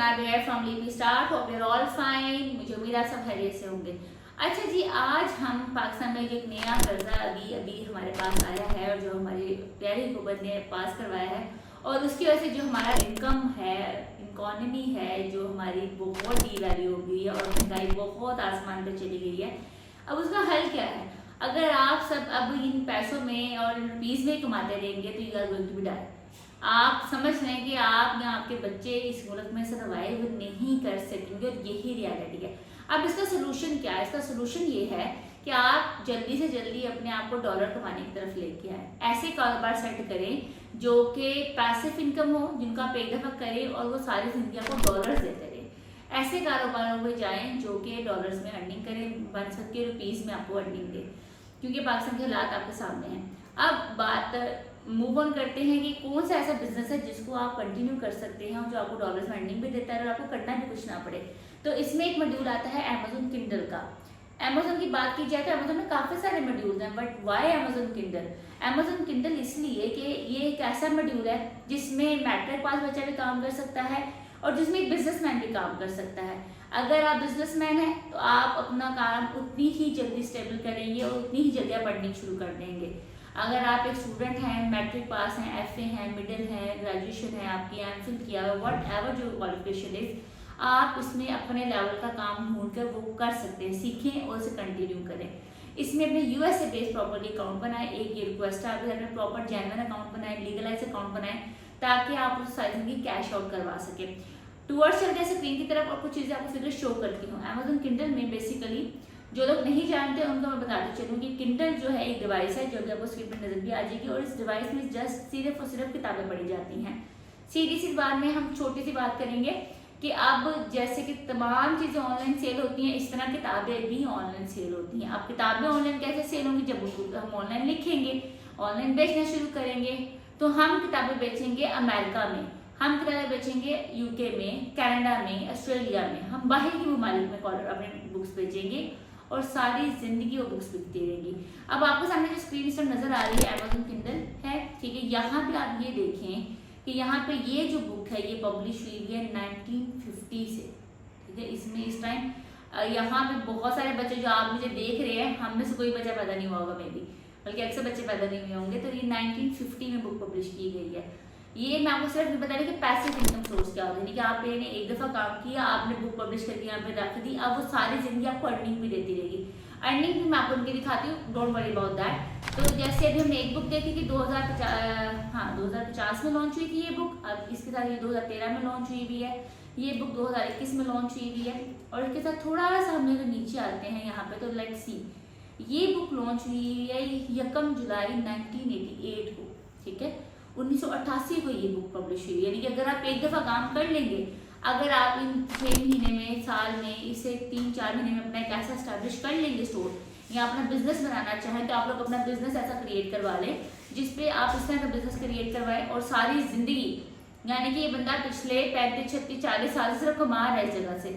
जनाब है फ्रॉम लीपी start, hope you are all fine. मुझे उम्मीद है सब खैरियत से होंगे। अच्छा जी, आज हम पाकिस्तान में जो एक नया कर्जा अभी हमारे पास आया है और जो हमारी प्यारी हुकूमत ने पास करवाया है, और उसकी वजह से जो हमारा इनकम है, इकोनॉमी है, जो हमारी बहुत डीवैल्यू हो गई है और महंगाई बहुत आसमान पर चली गई है। अब उसका हल क्या है? अगर आप सब अब इन पैसों में और रुपीज में कमाते रहेंगे तो you are going to be die. आप समझ लें कि आप या आपके बच्चे इस मुल्क में सर्वाइव नहीं कर सकेंगे, और यही रियलिटी है। अब इसका सोल्यूशन क्या है? इसका सोल्यूशन ये है कि आप जल्दी से जल्दी अपने आप को डॉलर कमाने की तरफ लेके आए। ऐसे कारोबार सेट करें जो कि पैसिव इनकम हो, जिनका आप एक दफा करें और वो सारी जिंदगी आपको डॉलर्स देते रहे। ऐसे कारोबारों में जाएं जो कि डॉलर्स में अर्निंग करें, बन सके रुपीज में आपको अर्निंग दे, क्योंकि पाकिस्तान के हालात आपके सामने हैं। अब बात मूव ऑन करते हैं कि कौन सा ऐसा बिजनेस है जिसको आप कंटिन्यू कर सकते हैं और जो आपको डॉलर्स में अर्निंग भी देता है और आपको करना भी कुछ ना पड़े। तो इसमें एक मॉड्यूल आता है अमेजोन किंडल का। अमेजोन की बात की जाए तो अमेजोन में काफी सारे मॉड्यूल्स हैं, but why Amazon Kindle? Amazon Kindle इसलिए कि ये एक ऐसा मॉड्यूल है जिसमें मैट्रिक पास बच्चा भी काम कर सकता है और जिसमें एक बिजनेसमैन भी काम कर सकता है। अगर आप बिजनेसमैन हैं तो आप अपना काम उतनी ही जल्दी स्टेबल करेंगे और उतनी ही जल्दी आप अर्निंग शुरू कर देंगे। अगर आप एक स्टूडेंट हैं, मैट्रिक पास हैं, एफए हैं, मिडिल है, ग्रेजुएशन है, आपकी एमफिल किया हुआ, वट एवर जो क्वालिफिकेशन इज, आप इसमें अपने लेवल का काम ढूंढ कर वो कर सकते हैं। सीखें और उसे कंटिन्यू करें। इसमें अपने यूएसए बेस्ड प्रॉपर्ली अकाउंट बनाए। एक ये रिक्वेस्ट है, आप प्रॉपर जेन्युइन अकाउंट बनाए, लीगलाइज अकाउंट बनाए, ताकि आप उस साइज की कैश आउट करवा सके। टूवर्ड्स चलते हैं स्क्रीन की तरफ और कुछ चीजें आपको फिर शो करती हूँ। अमेजोन किंडल में बेसिकली जो लोग नहीं जानते उनको मैं बताते चलूँ कि किंडल जो है एक डिवाइस है जो भी आपको स्क्रीन पर नजर भी आ जाएगी, और इस डिवाइस में जस्ट सिर्फ और सिर्फ किताबें पढ़ी जाती हैं। सीधी सी बात में हम छोटी सी बात करेंगे कि अब जैसे कि तमाम चीजें ऑनलाइन सेल होती हैं, इस तरह किताबें भी ऑनलाइन सेल होती हैं। अब किताबें ऑनलाइन कैसे सेल होंगी? जब हम ऑनलाइन लिखेंगे, ऑनलाइन बेचना शुरू करेंगे, तो हम किताबें बेचेंगे अमेरिका में, हम किताबें बेचेंगे यूके में, कनाडा में, ऑस्ट्रेलिया में, हम बाहर की ममालिक में अपने बुक्स बेचेंगे और सारी जिंदगी वो बुक्स बिकती रहेंगी। अब आपको सामने जो स्क्रीन पर नजर आ रही है अमेजोन किंडल है, ठीक है। यहाँ पे आप ये देखें कि यहाँ पे ये जो बुक है ये पब्लिश हुई है 1950 से, ठीक है। इसमें इस टाइम यहाँ पे बहुत सारे बच्चे जो आप मुझे देख रहे हैं, हम में से कोई बच्चा पैदा नहीं हुआ होगा मे बी, बल्कि अक्सर बच्चे पैदा नहीं हुए होंगे। तो ये 1950 में बुक पब्लिश की गई है। ये मैं आपको सिर्फ बता रही कि पैसिव इनकम सोर्स क्या होता है, कि आपने एक दफा काम किया, आपने बुक पब्लिश करके यहाँ पे रख दी, अब वो सारी जिंदगी आपको अर्निंग भी देती रहेगी। अर्निंग भी मैं आपको उनकी दिखाती हूँ, डोंट वरी अबाउट दैट। तो जैसे अभी हमने एक बुक देखी कि 2050 में लॉन्च हुई थी ये बुक। अब इसके साथ ये 2013 में लॉन्च हुई भी है, ये बुक 2021 में लॉन्च हुई भी है। और इसके साथ थोड़ा सा हम लोग नीचे आते हैं यहाँ पे, तो लेट्स सी, ये बुक लॉन्च हुई है 1 जुलाई 1988 को, ठीक है। 1988 को ये बुक पब्लिश हुई है। यानी कि अगर आप एक दफा काम कर लेंगे, अगर आप इन 6 महीने में, साल में, इसे 3-4 महीने में अपना एक ऐसा स्टैब्लिश कर लेंगे स्टोर, या अपना बिजनेस बनाना चाहें तो आप लोग अपना बिजनेस ऐसा क्रिएट करवा लें जिसपे आप इस तरह का बिजनेस क्रिएट करवाएं और सारी जिंदगी, यानी कि ये बंदा पिछले 35, 36, 40 साल से सिर्फ कमा रहा है इस जगह से,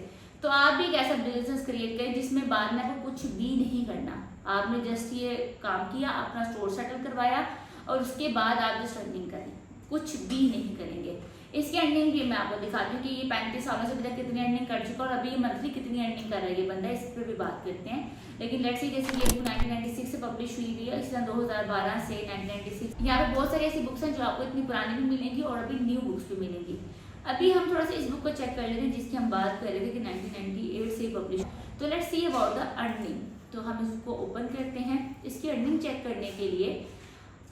तो आप भी एक ऐसा बिजनेस क्रिएट करें जिसमें बाद में आपको कुछ भी नहीं करना। आपने जस्ट ये काम किया, अपना स्टोर सेटल करवाया और उसके बाद आप जस्ट अर्निंग करें, कुछ भी नहीं करेंगे। इसकी अर्निंग भी मैं आपको दिखाती हूँ कि ये 35 सालों से अभी तक कितनी अर्निंग कर चुका और अभी मंथली कितनी अर्निंग कर रहा है ये बंदा, इस पर भी बात करते हैं। लेकिन लेट्स सी, जैसे ये बुक 1996 से पब्लिश हुई हुई है, इस तरह 2012 से 1996। यहाँ पे बहुत सारी ऐसी बुक्स हैं जो आपको इतनी पुरानी भी मिलेंगी और अभी न्यू बुक्स भी मिलेंगी। अभी हम थोड़ा सा इस बुक को चेक कर लेते हैं जिसकी हम बात कर रहे थे कि 1998 से पब्लिश। तो let's see about the earning. तो हम इसको ओपन करते हैं। इसकी अर्निंग चेक करने के लिए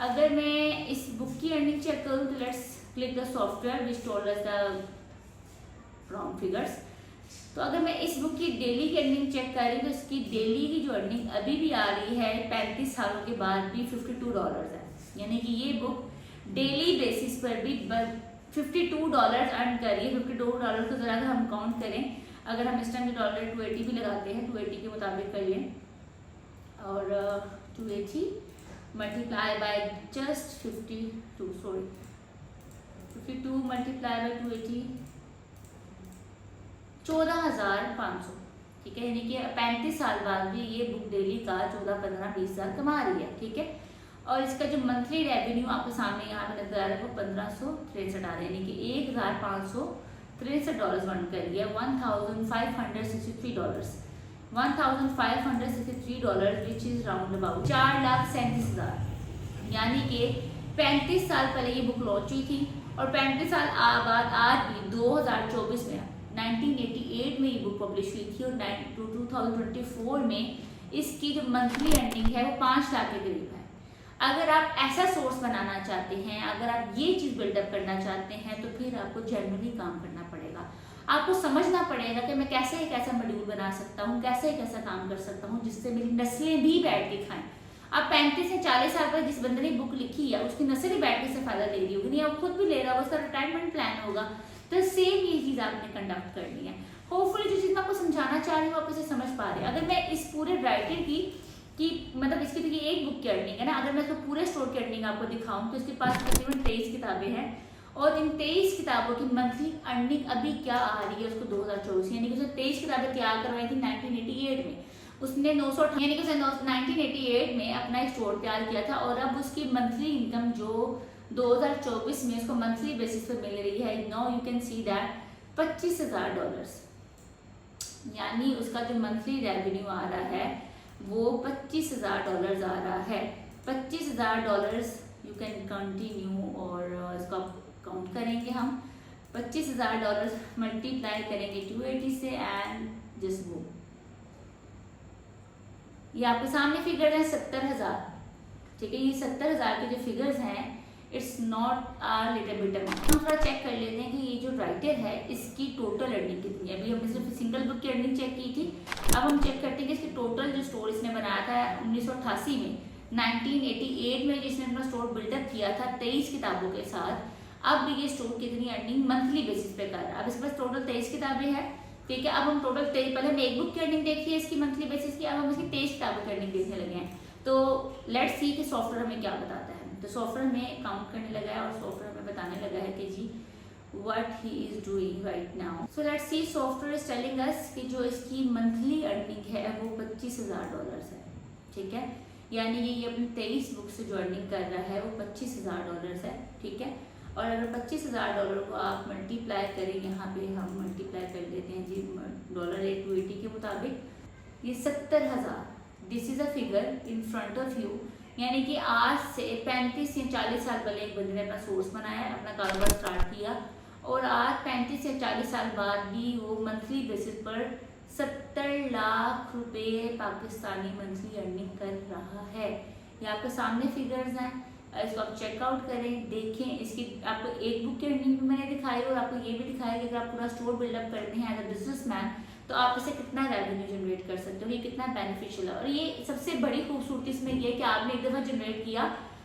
अगर मैं इस बुक की अर्निंग चेक करूँ तो let's click the software which told us the round figures. तो अगर मैं इस बुक की डेली की अर्निंग चेक कर रही हूँ तो इसकी डेली की जो अर्निंग अभी भी आ रही है 35 सालों के बाद भी $52 है। यानी कि ये बुक डेली बेसिस पर भी $52 अर्न कर रही है। $52 को जरा अगर हम काउंट करें, अगर हम इस टाइम डॉलर 280 भी लगाते हैं, 280 के मुताबिक कर लें और 280 multiply by just 52 multiply by 280, 14,500, ठीक है। यानी कि 35 साल बाद भी ये बुक डेली का 14, 15, 20 हज़ार कमा रही है, ठीक है। और इसका जो मंथली रेवेन्यू आपके सामने यहाँ पे नजर आ रहा है वो 1563 आ रहा है, यानी कि 1563 $63 बन कर गया $1,563, $1,563 विच इज राउंड अबाउट 4,37,000। यानी कि 35 साल पहले ये बुक लॉन्च हुई थी और 35 साल बाद आज भी 2024 में 1988 में ये बुक पब्लिश हुई थी और 2024 में इसकी जो मंथली अर्निंग है वो 5 लाख के करीब है। अगर आप ऐसा सोर्स बनाना चाहते हैं, अगर आप ये चीज़ बिल्डअप करना चाहते हैं तो फिर आपको जेन्युइनली काम करना पड़ेगा। आपको समझना पड़ेगा कि मैं कैसे एक ऐसा मॉड्यूल बना सकता हूँ, कैसे एक ऐसा काम कर सकता हूँ जिससे मेरी नस्लें भी बैठ के खाएं। अब 35 से 40 साल पर जिस बंदे ने बुक लिखी है उसकी नस्ल ही बैठ के से फायदा ले रही होगी, नहीं आप खुद भी ले रहा होगा, उसका रिटायरमेंट प्लान होगा। तो सेम ये चीज़ आपने कंडक्ट करनी है। होपफुली जो चीज़ मैं आपको समझाना चाह रही हूँ आप इसे समझ पा रहे हैं। अगर मैं इस पूरे राइटर की मतलब इसकी तो ये एक बुक की अर्निंग है ना, अगर मैं इसको पूरे स्टोर की अर्निंग आपको दिखाऊं तो इसके पास तकरीबन 23 किताबें हैं और इन 23 किताबों की मंथली अर्निंग अभी क्या आ रही है उसको 2024, यानी कि उसने 23 किताबें तैयार करवाई थी 1988 में। उसने 900 यानी कि उसने 1988 में अपना एक स्टोर तैयार किया था और अब उसकी मंथली इनकम जो 2024 में उसको मंथली बेसिस पर मिल रही है, now you can see that $25,000, यानी उसका जो मंथली रेवेन्यू आ रहा है वो $25,000 आ रहा है। $25,000 यू कैन कंटिन्यू और इसको काउंट करेंगे हम। $25,000 मल्टीप्लाई करेंगे 280 से एंड जस्ट वो ये आपके सामने फिगर है 70,000। ठीक है, ये 70,000 के जो फिगर्स हैं it's not uh little bit amount. हम थोड़ा चेक कर लेते हैं कि ये जो राइटर है इसकी टोटल अर्निंग कितनी है। अभी हमने सिर्फ सिंगल बुक की अर्निंग चेक की थी, अब हम चेक करते हैं कि इसकी टोटल जो स्टोर इसने बनाया था 1988 में, 1988 में जिसने अपना स्टोर बिल्डअप किया था 23 किताबों के साथ, अब ये स्टोर कितनी अर्निंग मंथली बेसिस पे कर रहा है। अब इसके पास टोटल 23 किताबें हैं। ठीक है, अब हम टोटल पहले हम एक बुक की अर्निंग देखी है इसकी मंथली बेसिस की, अब हम इसकी 23 किताबों की अर्निंग देखने लगे हैं। तो लेट्स सी कि सॉफ्टवेयर हमें क्या बताता है। तो सॉफ्टवेयर में काउंट करने लगा है और सॉफ्टवेयर में बताने लगा है कि जी what he is doing right now. So let's see, software is telling us कि जो इसकी मंथली अर्निंग है वो $25,000 है। ठीक है, यानी ये अपनी 23 बुक से जो अर्निंग कर रहा है वो $25,000 है। ठीक है, और अगर $25,000 को आप मल्टीप्लाई करें, यहाँ पे हम मल्टीप्लाई कर देते हैं जी डॉलर 280 के मुताबिक, ये 70,000। This is a figure in front of you, यानी कि आज से 35 या 40 साल पहले एक बंदे ने अपना सोर्स बनाया, अपना कारोबार स्टार्ट किया और आज 35 या 40 साल बाद भी वो मंथली बेसिस पर 70 लाख रुपए पाकिस्तानी मंथली अर्निंग कर रहा है। ये आपके सामने फिगर्स हैं, इसको आप चेकआउट करें, देखें। इसकी आपको एक बुक की अर्निंग भी मैंने दिखाई और आपको ये भी दिखाया कि अगर आप पूरा स्टोर बिल्डअप करते हैं एज अ बिजनेसमैन तो आप इसे कितना रेवेन्यू जनरेट कर सकते हो, ये कितना बेनिफिशियल है। और ये सबसे बड़ी खूबसूरती इसमें ये कि आपने एक दफ़ा जनरेट किया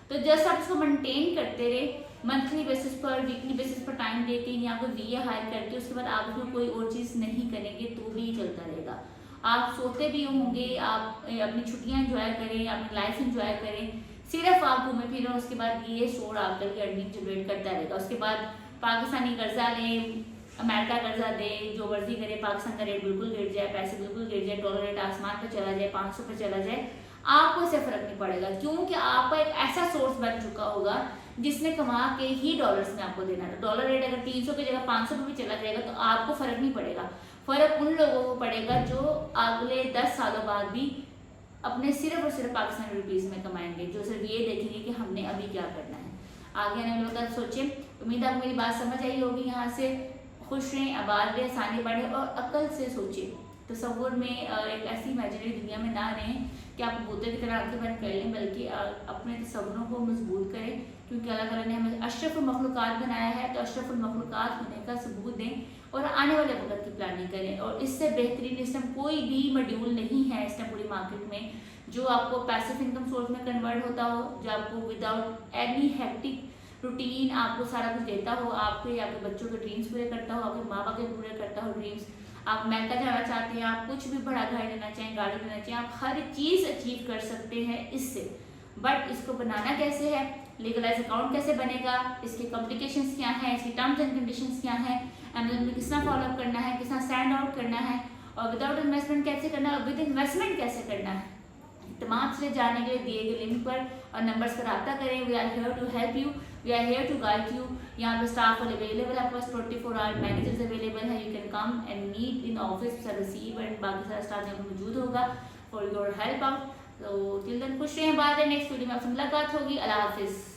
तो जस्ट आप इसको मेंटेन करते रहे मंथली बेसिस पर, वीकली बेसिस पर टाइम देके या कोई VA हायर करके, उसके बाद आप उसमें कोई और चीज़ नहीं करेंगे तो भी चलता रहेगा। आप सोते भी होंगे, आप अपनी छुट्टियाँ इंजॉय करें, अपनी लाइफ इंजॉय करें, सिर्फ आप घूमे फिरें, उसके बाद ये स्टोर आपके लिए अर्निंग जनरेट करता रहेगा। उसके बाद पाकिस्तानी कर्जा लें, अमेरिका कर्जा दे, जो मर्जी करे, पाकिस्तान का रेट बिल्कुल गिर जाए, पैसे बिल्कुल गिर जाए, डॉलर रेट आसमान पर चला जाए, 500 पर चला जाए, आपको इससे फर्क नहीं पड़ेगा, क्योंकि आपका एक ऐसा सोर्स बन चुका होगा जिसने कमा के ही डॉलर्स में आपको देना है। डॉलर रेट अगर 300 की जगह 500 पर भी चला जाएगा तो आपको फर्क नहीं पड़ेगा। फर्क उन लोगों को पड़ेगा जो अगले 10 सालों बाद भी अपने सिर्फ और सिर्फ पाकिस्तानी रुपीज में कमाएंगे, जो सिर्फ ये देखेंगे कि हमने अभी क्या करना है, आगे आने वालों का सोचें। उम्मीद आपको मेरी बात समझ आई होगी। यहाँ से खुश रहें, आबाद रहें, आसानी बढ़े और अकल से सोचें। तसव्वुर में एक ऐसी इमेजिनरी दुनिया में ना रहें कि आप कबूतर की तरह आंखें बंद कर लें, बल्कि अपने तसव्वुरों को मजबूत करें, क्योंकि अल्लाह ताला ने हमें अशरफुल मखलूकात बनाया है। तो अशरफुल मखलूकात होने का सबूत दें और आने वाले वक्त की प्लानिंग करें। और इससे बेहतरीन इस टाइम कोई भी मॉड्यूल नहीं है इस टाइम पूरी मार्केट में जो आपको पैसिव इनकम सोर्स में कन्वर्ट होता हो, जो आपको विदाउट एनी हेक्टिक रूटीन आपको सारा कुछ देता हो, आपके आपके बच्चों के ड्रीम्स पूरे करता हो, आपके माँ बाप के पूरे करता हो ड्रीम्स। आप अमेरिका जाना चाहते हैं, आप कुछ भी बड़ा घर लेना चाहें, गाड़ी लेना चाहें, आप हर चीज़ अचीव कर सकते हैं इससे। बट इसको बनाना कैसे है, लीगलाइज अकाउंट कैसे बनेगा, इसके कॉम्प्लिकेशंस क्या हैं, इसकी टर्म्स एंड कंडीशंस क्या हैं, एमएलएम में किस तरह फॉलोअप करना है, किस तरह स्टैंड आउट करना है, और विदाउट इन्वेस्टमेंट कैसे करना है, और विद इन्वेस्टमेंट कैसे करना है, तमाम चीज़ें जानने के लिए दिए गए लिंक पर और नंबर्स पर रब्ता करें। We are here to help you. We are here to guide you. यहाँ पे स्टाफ अवेलेबल है, आपके पास 24 आवर मैनेजर्स अवेलेबल है। You can come and meet in office, receive and बाकी सारा स्टाफ यहाँ पे मौजूद होगा फॉर योर हेल्प आउट। तो टिल देन खुश रहें, बाद नेक्स्ट वीडियो में आपसे मुलाकात होगी। अल्लाह हाफिज़।